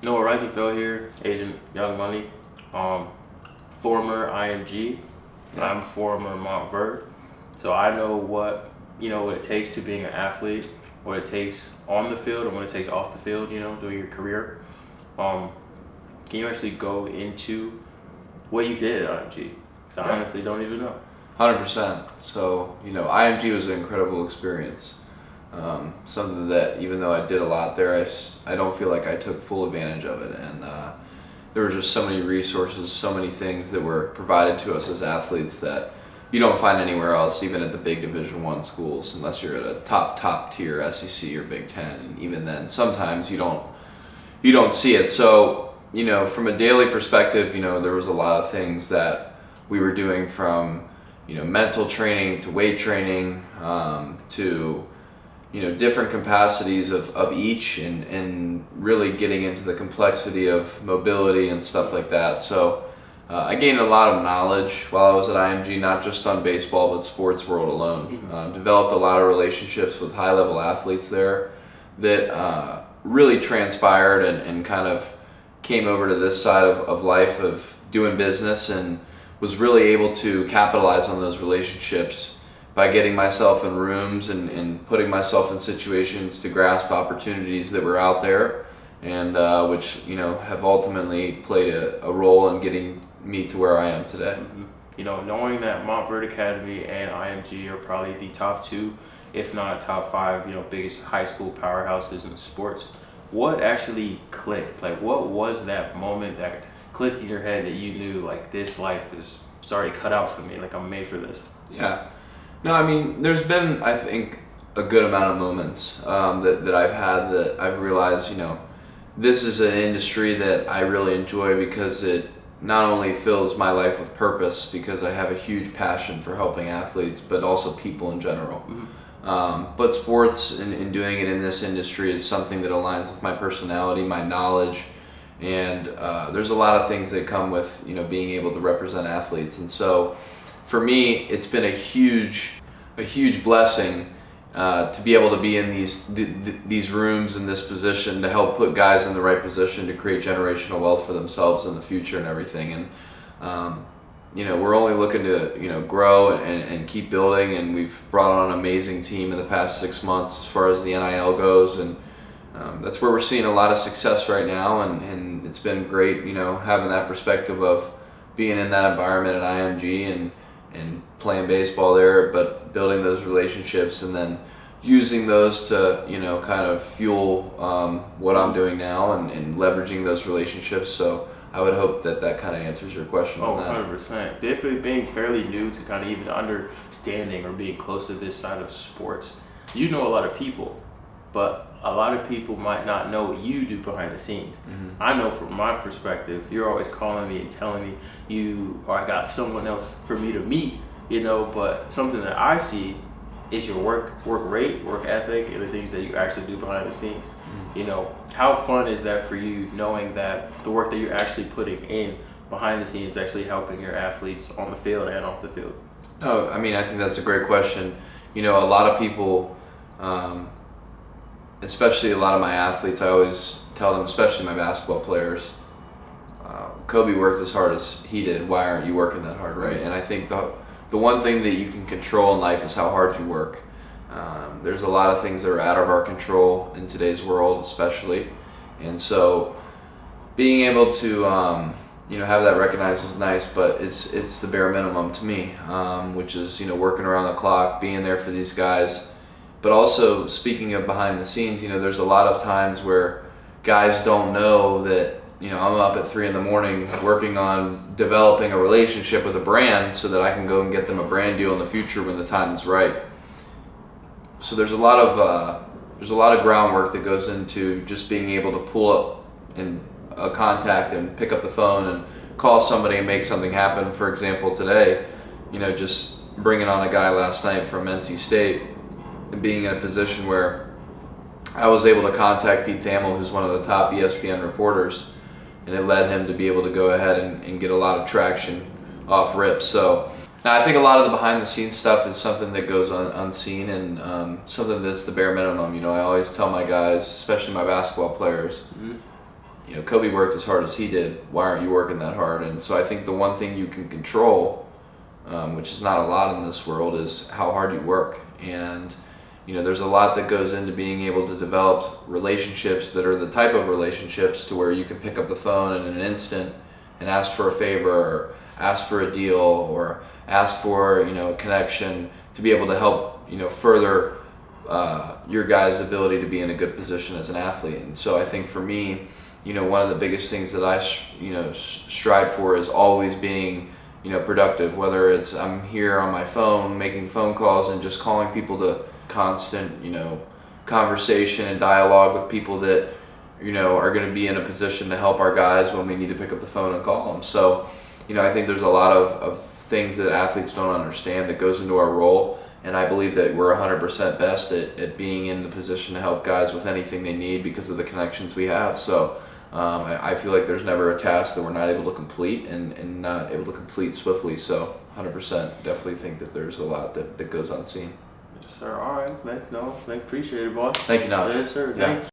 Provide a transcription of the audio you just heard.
No, Reisenfield here, Agent Young Money, former IMG. I'm former Montverde, so I know what it takes to being an athlete, what it takes on the field and what it takes off the field. Doing your career. Um, can you actually go into what you did at IMG? Because I honestly don't even know. 100%. So, IMG was an incredible experience. Something that, even though I did a lot there, I don't feel like I took full advantage of it. And there were just so many resources, so many things that were provided to us as athletes that you don't find anywhere else, even at the big Division I schools, unless you're at a top tier SEC or Big Ten. And even then, sometimes you don't see it. So, from a daily perspective, there was a lot of things that we were doing, from mental training to weight training, to different capacities of each, and really getting into the complexity of mobility and stuff like that. So I gained a lot of knowledge while I was at IMG, not just on baseball, but sports world alone. Developed a lot of relationships with high-level athletes there that really transpired and kind of came over to this side of life of doing business, and was really able to capitalize on those relationships by getting myself in rooms and putting myself in situations to grasp opportunities that were out there, and which have ultimately played a role in getting me to where I am today. Knowing that Montverde Academy and IMG are probably the top two, if not top five, biggest high school powerhouses in sports, what actually clicked? Like, what was that moment that clicked in your head that you knew, like, this life is sorry cut out for me, like I'm made for this? Yeah. No, I mean, there's been, I think, a good amount of moments that I've had that I've realized, this is an industry that I really enjoy, because it not only fills my life with purpose, because I have a huge passion for helping athletes, but also people in general. But sports and doing it in this industry is something that aligns with my personality, my knowledge, and there's a lot of things that come with being able to represent athletes. And so for me, it's been a huge blessing to be able to be in these rooms, in this position, to help put guys in the right position to create generational wealth for themselves in the future and everything. And we're only looking to grow and keep building, and we've brought on an amazing team in the past 6 months as far as the NIL goes, and that's where we're seeing a lot of success right now, and it's been great having that perspective of being in that environment at IMG and playing baseball there, but building those relationships and then using those to kind of fuel what I'm doing now, and leveraging those relationships. So I would hope that kind of answers your question on that. 100%. Definitely being fairly new to kind of even understanding or being close to this side of sports. You know a lot of people, but a lot of people might not know what you do behind the scenes. I know from my perspective, you're always calling me and telling me I got someone else for me to meet, but something that I see is your work rate, work ethic, and the things that you actually do behind the scenes. How fun is that for you, knowing that the work that you're actually putting in behind the scenes is actually helping your athletes on the field and off the field? No, I mean, I think that's a great question. A lot of people, especially a lot of my athletes, I always tell them, especially my basketball players, Kobe worked as hard as he did. Why aren't you working that hard, right? And I think the one thing that you can control in life is how hard you work. There's a lot of things that are out of our control in today's world, especially, and so being able to have that recognized is nice, but it's the bare minimum to me, which is working around the clock, being there for these guys. But also, speaking of behind the scenes, there's a lot of times where guys don't know that I'm up at 3 a.m. working on developing a relationship with a brand so that I can go and get them a brand deal in the future when the time is right. So there's a lot of groundwork that goes into just being able to pull up in a contact and pick up the phone and call somebody and make something happen. For example, today, just bringing on a guy last night from NC State and being in a position where I was able to contact Pete Thamel, who's one of the top ESPN reporters, and it led him to be able to go ahead and get a lot of traction off rip. So now I think a lot of the behind the scenes stuff is something that goes unseen, and something that's the bare minimum. I always tell my guys, especially my basketball players, Kobe worked as hard as he did. Why aren't you working that hard? And so I think the one thing you can control, which is not a lot in this world, is how hard you work. And there's a lot that goes into being able to develop relationships that are the type of relationships to where you can pick up the phone in an instant and ask for a favor, or ask for a deal, or ask for a connection to be able to help further your guys' ability to be in a good position as an athlete. And so I think for me, one of the biggest things that I strive for is always being productive, whether it's I'm here on my phone making phone calls and just calling people to constant conversation and dialogue with people that are going to be in a position to help our guys when we need to pick up the phone and call them. So I think there's a lot of things that athletes don't understand that goes into our role, and I believe that we're 100% best at being in the position to help guys with anything they need because of the connections we have. So I feel like there's never a task that we're not able to complete and not able to complete swiftly. So 100% definitely think that there's a lot that goes unseen. Yes, sir. All right, man. No, appreciate it, boss. Thank you, Naj. Yes, sir. Yeah. Thank you.